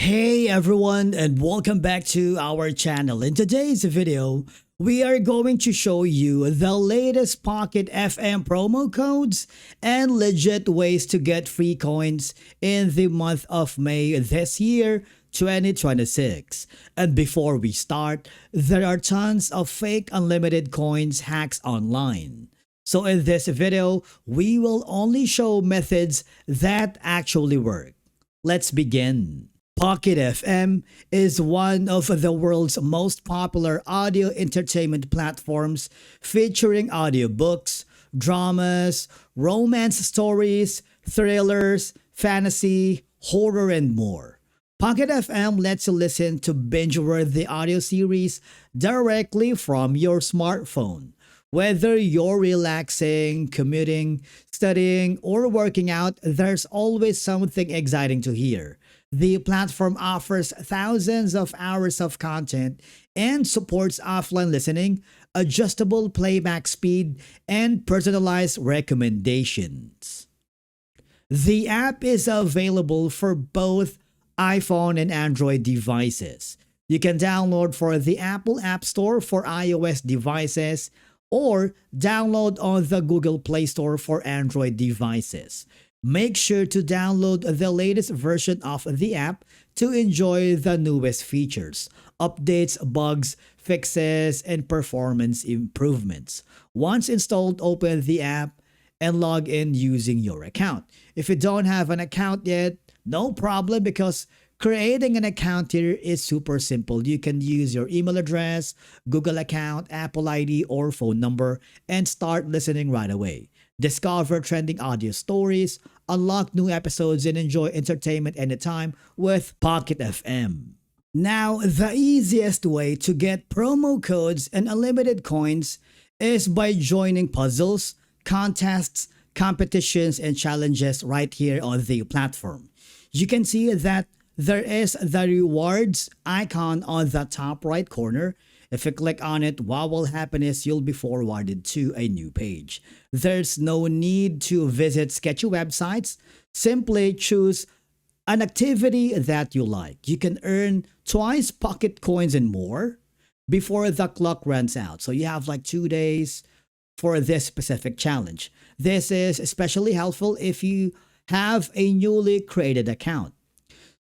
Hey everyone, and welcome back to our channel. In today's video, we are going to show you the latest Pocket FM promo codes and legit ways to get free coins in the month of May this year, 2026. And before we start, there are tons of fake unlimited coins hacks online. So in this video, we will only show methods that actually work. Let's begin. Pocket FM is one of the world's most popular audio entertainment platforms featuring audiobooks, dramas, romance stories, thrillers, fantasy, horror, and more. Pocket FM lets you listen to binge-worthy audio series directly from your smartphone. Whether you're relaxing, commuting, studying, or working out, there's always something exciting to hear. The platform offers thousands of hours of content and supports offline listening, adjustable playback speed, and personalized recommendations. The app is available for both iPhone and Android devices. You can download for the Apple App Store for iOS devices or download on the Google Play Store for Android devices. Make sure to download the latest version of the app to enjoy the newest features, updates, bugs, fixes, and performance improvements. Once installed, open the app and log in using your account. If you don't have an account yet, no problem, because creating an account here is super simple. You can use your email address, Google account, Apple ID, or phone number and start listening right away. Discover trending audio stories, unlock new episodes, and enjoy entertainment anytime with Pocket FM. Now, the easiest way to get promo codes and unlimited coins is by joining puzzles, contests, competitions, and challenges right here on the platform. You can see that there is the rewards icon on the top right corner. If you click on it, what will happen is you'll be forwarded to a new page. There's no need to visit sketchy websites. Simply choose an activity that you like. You can earn twice pocket coins and more before the clock runs out. So you have like 2 days for this specific challenge. This is especially helpful if you have a newly created account.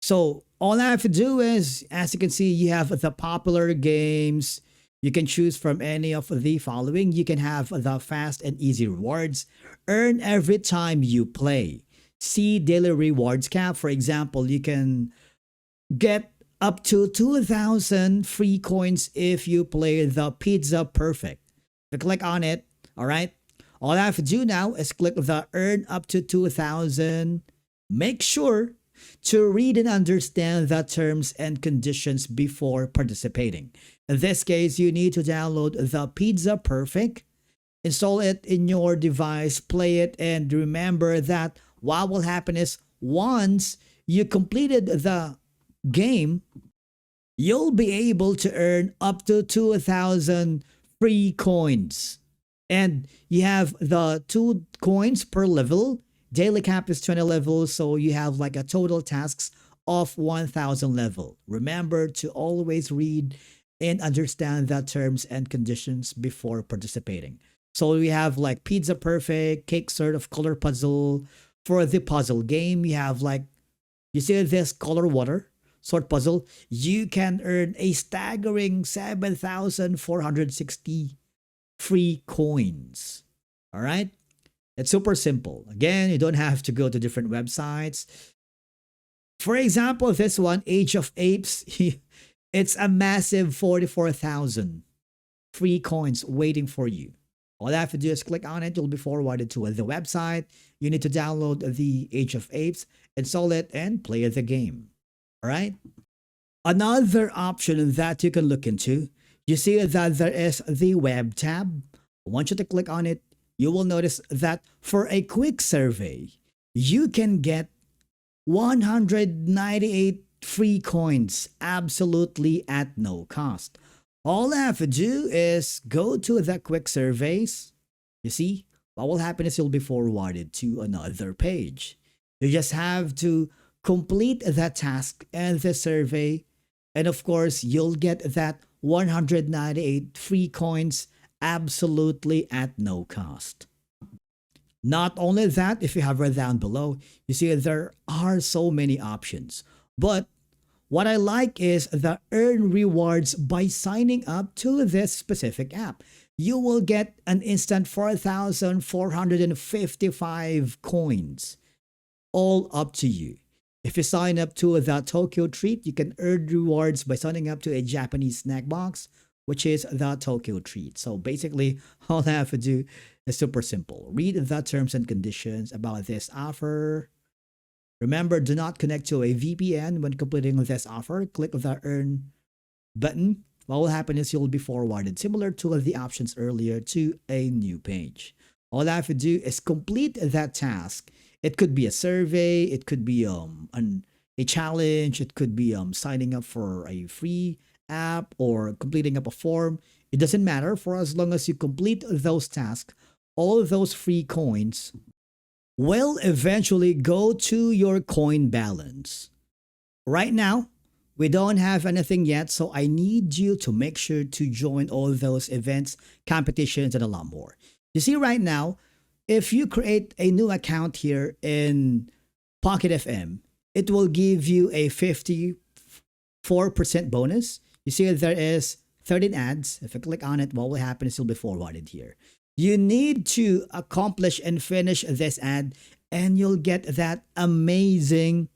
So all I have to do is, as you can see, you have the popular games. You can choose from any of the following. You can have the fast and easy rewards. Earn every time you play. See daily rewards cap. For example, you can get up to 2,000 free coins if you play the Pizza Perfect. So click on it, all right? All I have to do now is click the earn up to 2,000. Make sure to read and understand the terms and conditions before participating. In this case, you need to download the Pizza Perfect, install it in your device, play it, and remember that what will happen is once you completed the game, you'll be able to earn up to 2,000 free coins. And you have the 2 coins per level. Daily cap is 20 levels, so you have like a total tasks of 1,000 level. Remember to always read and understand the terms and conditions before participating. So we have like Pizza Perfect, Cake Sort of Color Puzzle. For the puzzle game, you have like, you see this Color Water sort puzzle. You can earn a staggering 7,460 free coins. All right? It's super simple. Again, you don't have to go to different websites. For example, this one, Age of Apes, it's a massive 44,000 free coins waiting for you. All I have to do is click on it. You'll be forwarded to the website. You need to download the Age of Apes, install it, and play the game. All right? Another option that you can look into, you see that there is the web tab. I want you to click on it. You will notice that for a quick survey, you can get 198 free coins absolutely at no cost. All I have to do is go to the quick surveys. You see, what will happen is you'll be forwarded to another page. You just have to complete that task and the survey, and of course, you'll get that 198 free coins absolutely at no cost. Not only that, if you have read down below, you see there are so many options. But what I like is the earn rewards by signing up to this specific app. You will get an instant 4,455 coins, all up to you. If you sign up to the Tokyo Treat, you can earn rewards by signing up to a Japanese snack box, which is the Tokyo Treat. So basically, all I have to do is super simple. Read the terms and conditions about this offer. Remember, do not connect to a VPN when completing this offer. Click the Earn button. What will happen is you'll be forwarded, similar to the options earlier, to a new page. All I have to do is complete that task. It could be a survey, it could be a challenge, it could be signing up for a free app or completing up a form. It doesn't matter, for as long as you complete those tasks, all of those free coins will eventually go to your coin balance. Right now, we don't have anything yet, so I need you to make sure to join all those events, competitions, and a lot more. You see right now, if you create a new account here in Pocket FM, it will give you a 54% bonus. You see there is 13 ads. If I click on it, what will happen is you'll be forwarded here. You need to accomplish and finish this ad, and you'll get that amazing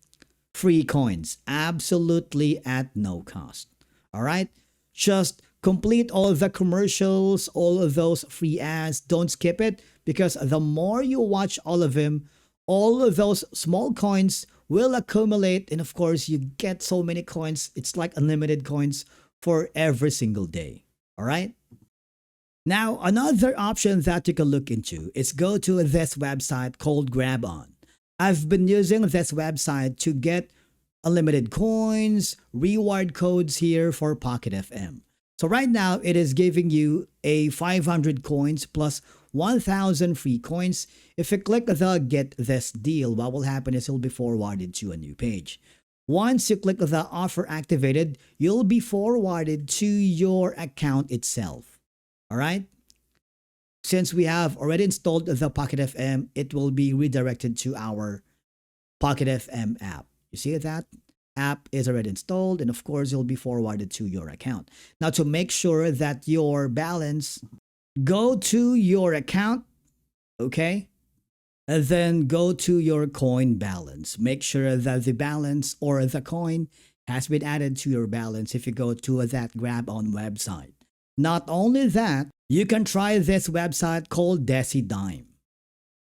free coins absolutely at no cost. All right? Just complete all of the commercials, all of those free ads. Don't skip it, because the more you watch all of them, all of those small coins will accumulate. And of course, you get so many coins. It's like unlimited coins for every single day. All right? Now, another option that you can look into is go to this website called GrabOn. I've been using this website to get unlimited coins, reward codes here for Pocket FM. So right now, it is giving you a 500 coins plus 1,000 free coins. If you click the Get This Deal, what will happen is you'll be forwarded to a new page. Once you click the offer activated, you'll be forwarded to your account itself. All right? Since we have already installed the Pocket FM, it will be redirected to our Pocket FM app. You see that? App is already installed, and of course, you'll be forwarded to your account. Now, to make sure that your balance, go to your account, okay? And then go to your coin balance. Make sure that the balance or the coin has been added to your balance if you go to that GrabOn website. Not only that, you can try this website called DeciDime.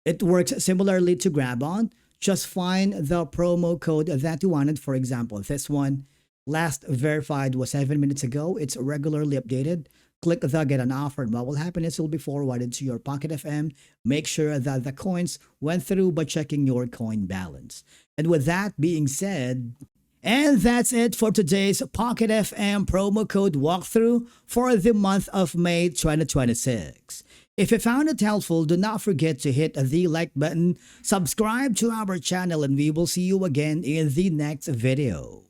It works similarly to GrabOn. Just find the promo code that you wanted. For example, this one, last verified was 7 minutes ago. It's regularly updated. Click the Get an Offer, and what will happen is you'll be forwarded to your Pocket FM. Make sure that the coins went through by checking your coin balance. And with that being said, and that's it for today's Pocket FM promo code walkthrough for the month of May 2026. If you found it helpful, do not forget to hit the like button, subscribe to our channel, and we will see you again in the next video.